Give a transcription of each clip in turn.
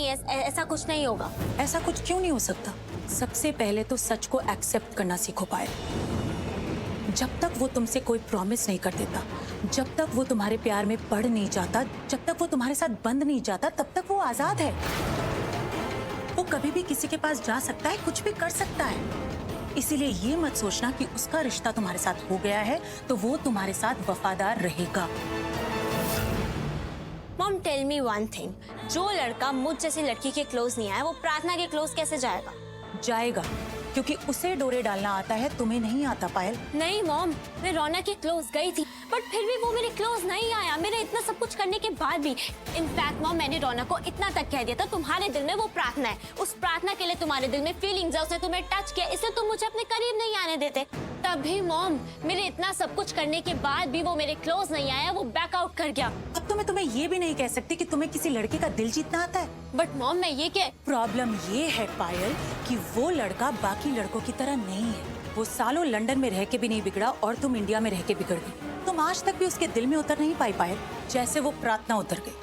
ऐसा कुछ नहीं होगा। ऐसा कुछ क्यों नहीं हो सकता? सबसे पहले तो सच को एक्सेप्ट करना सीखो पायल। जब तक वो तुमसे कोई प्रॉमिस नहीं कर देता, जब तक वो तुम्हारे प्यार में पड़ नहीं जाता, जब तक वो तुम्हारे साथ बंद नहीं जाता, तब तक वो आजाद है। वो कभी भी किसी के पास जा सकता है, कुछ भी कर सकता है। इसीलिए ये मत सोचना कि उसका रिश्ता तुम्हारे साथ हो गया है तो वो तुम्हारे साथ वफादार रहेगा। Mom tell me one thing, जो लड़का मुझ जैसी लड़की के क्लोज नहीं आया वो प्रार्थना के क्लोज कैसे जाएगा? जाएगा, क्योंकि उसे डोरे डालना आता है, तुम्हें नहीं आता पायल। नहीं मॉम, मैं रौनक के क्लोज गई थी बट फिर भी वो मेरे क्लोज नहीं आया, मेरे इतना सब कुछ करने के बाद भी। इनफैक्ट मॉम, मैंने रौनक को इतना तक कह दिया था तुम्हारे दिल में वो प्रार्थना है, उस प्रार्थना के लिए तुम्हारे दिल में फीलिंग्स है, उसने तुम्हें टच किया, इसलिए तुम मुझे अपने करीब नहीं आने देते। तभी मॉम, मेरे इतना सब कुछ करने के बाद भी वो मेरे क्लोज नहीं आया, वो बैक आउट कर गया। अब तो मैं तुम्हें ये भी नहीं कह सकती कि तुम्हें किसी लड़के का दिल जीतना आता है। बट मॉम, मैं ये क्या, प्रॉब्लम ये है पायल कि वो लड़का बाकी लड़कों की तरह नहीं है। वो सालों लंदन में रह के भी नहीं बिगड़ा और तुम इंडिया में रह के बिगड़ गई। तुम आज तक भी उसके दिल में उतर नहीं पाई पायल, जैसे वो प्रार्थना उतर गई।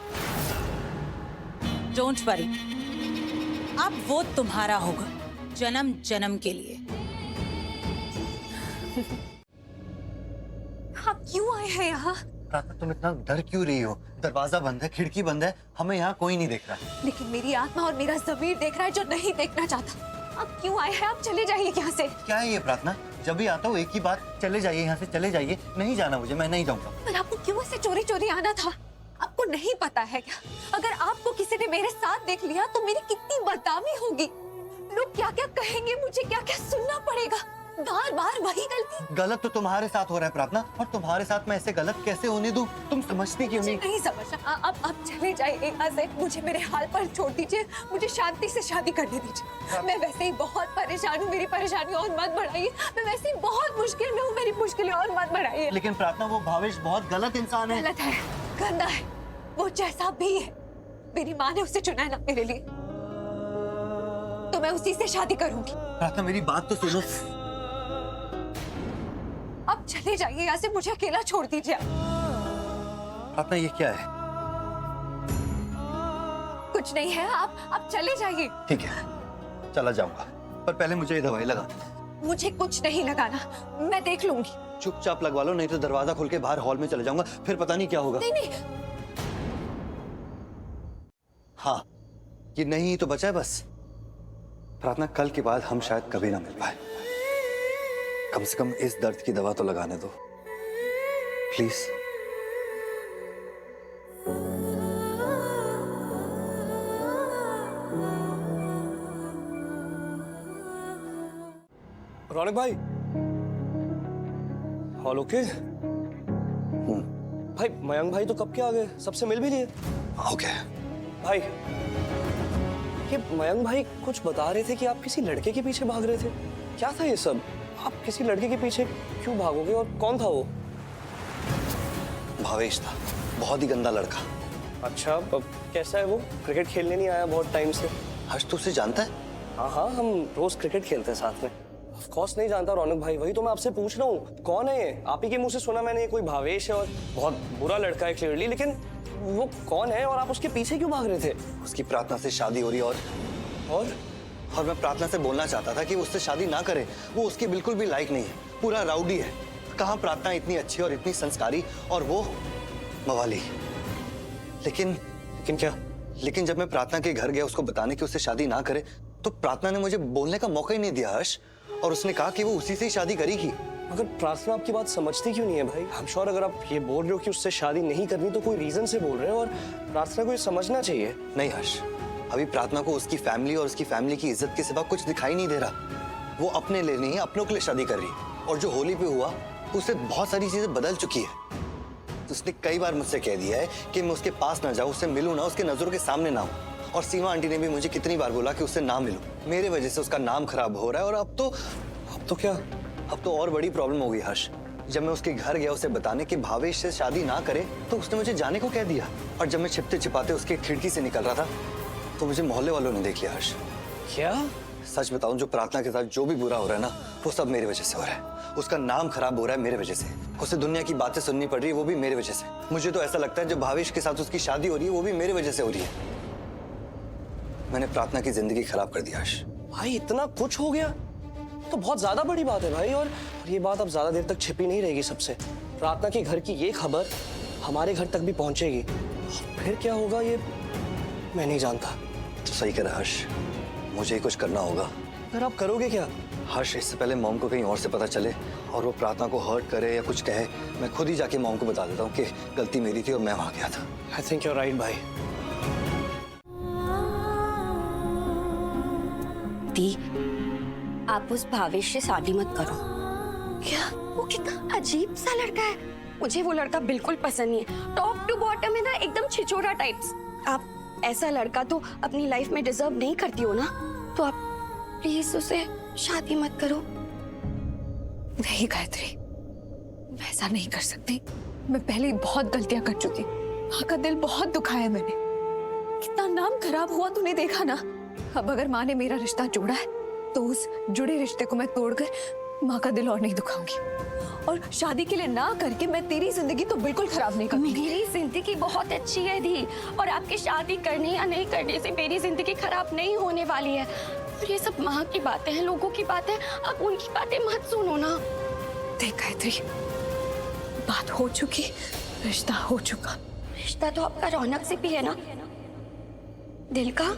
डोंट वरी, अब वो तुम्हारा होगा जन्म जन्म के लिए। आप क्यों आए हैं यहाँ? प्रार्थना, तुम इतना डर क्यों रही हो? दरवाजा बंद है, खिड़की बंद है, हमें यहाँ कोई नहीं देख रहा है। लेकिन मेरी आत्मा और मेरा ज़मीर देख रहा है जो नहीं देखना चाहता। आप क्यों आए हैं? आप चले जाइए यहाँ से। क्या है ये प्रार्थना? जब भी आता हूँ एक ही बात, चले जाइए यहाँ से, चले जाइए। नहीं जाना मुझे, मैं नहीं जाऊंगा। पर आपको क्यों ऐसे चोरी चोरी आना था? आपको नहीं पता है क्या, अगर आपको किसी ने मेरे साथ देख लिया तो मेरी कितनी बदनामी होगी। लोग क्या क्या कहेंगे, मुझे क्या क्या सुनना पड़ेगा। बार बार वही गलती। गलत तो तुम्हारे साथ हो रहा है प्रार्थना, और तुम्हारे साथ मैं ऐसे गलत कैसे होने दूं? तुम समझती क्यों नहीं? नहीं समझना। आप चले जाइए यहाँ से, मुझे मेरे हाल पर छोड़ दीजिए, मुझे शांति से शादी करने दीजिए। मैं वैसे ही बहुत परेशान हूँ, मेरी परेशानी और मत बढ़ाइए। मैं वैसे ही बहुत मुश्किल में हूँ, मेरी मुश्किलें और मत बढ़ाइए। लेकिन प्रार्थना, वो भावेश बहुत गलत इंसान है। गलत है, गंदा है, वो जैसा भी है। मेरी माँ ने उसे चुना है ना मेरे लिए, तो मैं उसी से शादी करूंगी। प्रार्थना, मेरी बात तो सुनो। अब चले जाइए यहाँ से, मुझे अकेला छोड़ दीजिए। प्रार्थना, ये क्या है? कुछ नहीं है, आप चले जाइए। ठीक है, चला जाऊंगा, पर पहले मुझे ये दवाई लगा दो। मुझे कुछ नहीं लगाना, मैं देख लूंगी। चुपचाप लगवा लो, नहीं तो दरवाजा खोल के बाहर हॉल में चले जाऊंगा, फिर पता नहीं क्या होगा। नहीं नहीं। हाँ, ये नहीं तो बचा है बस। प्रार्थना, कल के बाद हम शायद कभी ना मिल पाए। कम से कम इस दर्द की दवा तो लगाने दो, प्लीज। रौनक भाई, ऑल ओके? भाई मयंक भाई तो कब के आ गए, सबसे मिल भी लिए। ओके भाई, ये मयंक भाई कुछ बता रहे थे कि आप किसी लड़के के पीछे भाग रहे थे, क्या था ये सब? आप किसी लड़के के पीछे क्यों भागोगे और कौन था वो? भावेश था, बहुत ही गंदा लड़का। अच्छा, अब कैसा है वो? क्रिकेट खेलने नहीं आया बहुत टाइम से। हर्ष, तू उसे जानता है? हाँ हाँ, हम रोज क्रिकेट खेलते हैं साथ में। ऑफ कोर्स नहीं जानता रौनक भाई, वही तो मैं आपसे पूछ रहा हूँ, कौन है ये? आप ही के मुंह से सुना मैंने, कोई भावेश है और बहुत बुरा लड़का है क्लियरली, लेकिन वो कौन है और आप उसके पीछे क्यों भाग रहे थे? उसकी प्रार्थना से शादी हो रही है और मैं प्रार्थना से बोलना चाहता था कि वो उससे शादी ना करे। वो उसकी बिल्कुल भी लायक नहीं है, पूरा राउडी है। कहाँ प्रार्थना इतनी अच्छी और इतनी संस्कारी, और वो मवाली। लेकिन क्या? लेकिन जब मैं प्रार्थना के घर गया उसको बताने कि उससे शादी ना करे, तो प्रार्थना ने मुझे बोलने का मौका ही नहीं दिया हर्ष, और उसने कहा कि वो उसी से ही शादी करेगी। अगर प्रार्थना आपकी बात समझती क्यों नहीं है भाई? I'm sure अगर आप ये बोल रहे हो कि उससे शादी नहीं करनी तो कोई रीजन से बोल रहे हो, और प्रार्थना को ये समझना चाहिए। नहीं हर्ष, अभी प्रार्थना को उसकी फैमिली और उसकी फैमिली की इज्जत के सिवा कुछ दिखाई नहीं दे रहा। वो अपने लिए नहीं, अपनों के लिए शादी कर रही है, और जो होली पे हुआ उससे बहुत सारी चीजें बदल चुकी है। तो उसने कई बार मुझसे कह दिया है कि मैं उसके पास ना जाऊं, उससे मिलूं ना, उसके नजरों के सामने ना हूं। और सीमा आंटी ने भी मुझे कितनी बार बोला कि उससे ना मिलूं। मेरे वजह से उसका नाम खराब हो रहा है, और अब तो क्या? अब तो और बड़ी प्रॉब्लम हो गई हर्ष। जब मैं उसके घर गया उसे बताने कि भावेश से शादी ना करे, तो उसने मुझे जाने को कह दिया। और जब मैं छिपते छिपाते उसके खिड़की से निकल रहा था तो मुझे मोहल्ले वालों ने देख लिया हर्ष। क्या? सच बताऊं, जो प्रार्थना के साथ जो भी बुरा हो रहा है ना, वो सब मेरी वजह से हो रहा है। उसका नाम खराब हो रहा है मेरे वजह से। उसे दुनिया की बातें सुननी पड़ रही है, वो भी मेरी वजह से। मुझे तो ऐसा लगता है जो भावेश के साथ उसकी शादी हो रही है वो भी मेरी वजह से हो रही है। मैंने प्रार्थना की जिंदगी खराब कर दी हर्ष। भाई इतना कुछ हो गया तो बहुत ज्यादा बड़ी बात है भाई, और ये बात अब ज्यादा देर तक छिपी नहीं रहेगी सबसे। प्रार्थना के घर की ये खबर हमारे घर तक भी पहुंचेगी, फिर क्या होगा ये मैं नहीं जानता। तो सही कह रहा हर्ष, मुझे ही कुछ करना होगा। फिर आप करोगे क्या? हर्ष, इससे पहले मॉम को कहीं और से पता चले और वो प्रार्थना को हर्ट करे या कुछ कहे, मैं खुद ही जाके मॉम को बता देता हूँ कि गलती मेरी थी और मैं वहां गया था। I think you are right भाई। दी, आप उस भावेश से शादी मत करो। क्या? वो कितना अजीब सा लड़का है, मुझे वो लड़का बिल्कुल पसंद नहीं है। टॉप टू बॉटम है ना, एकदम छिछोरा टाइप्स। आप ऐसा लड़का तो अपनी लाइफ में डिजर्व नहीं करती हो ना, तो आप प्लीज उसे शादी मत करो। नहीं गायत्री, मैं ऐसा नहीं कर सकती। मैं पहले ही बहुत गलतियां कर चुकी। माँ का दिल बहुत दुखाया मैंने। कितना नाम खराब हुआ तूने देखा ना। अब अगर माँ ने मेरा रिश्ता जोड़ा है तो उस जुड़े रिश्ते को मैं तोड़कर माँ का दिल और नहीं दुखाऊंगी। और शादी के लिए ना करके मैं तेरी जिंदगी तो बिल्कुल खराब नहीं करूंगी। मेरी जिंदगी बहुत अच्छी है दी, और आपकी शादी करने या नहीं करने से मेरी जिंदगी खराब नहीं होने वाली है। और ये सब माँ की बातें हैं, लोगों की बातें, आप उनकी बातें मत सुनो ना। देख गायत्री, बात हो चुकी, रिश्ता हो चुका। रिश्ता तो आपका रौनक से भी है ना, दिल का।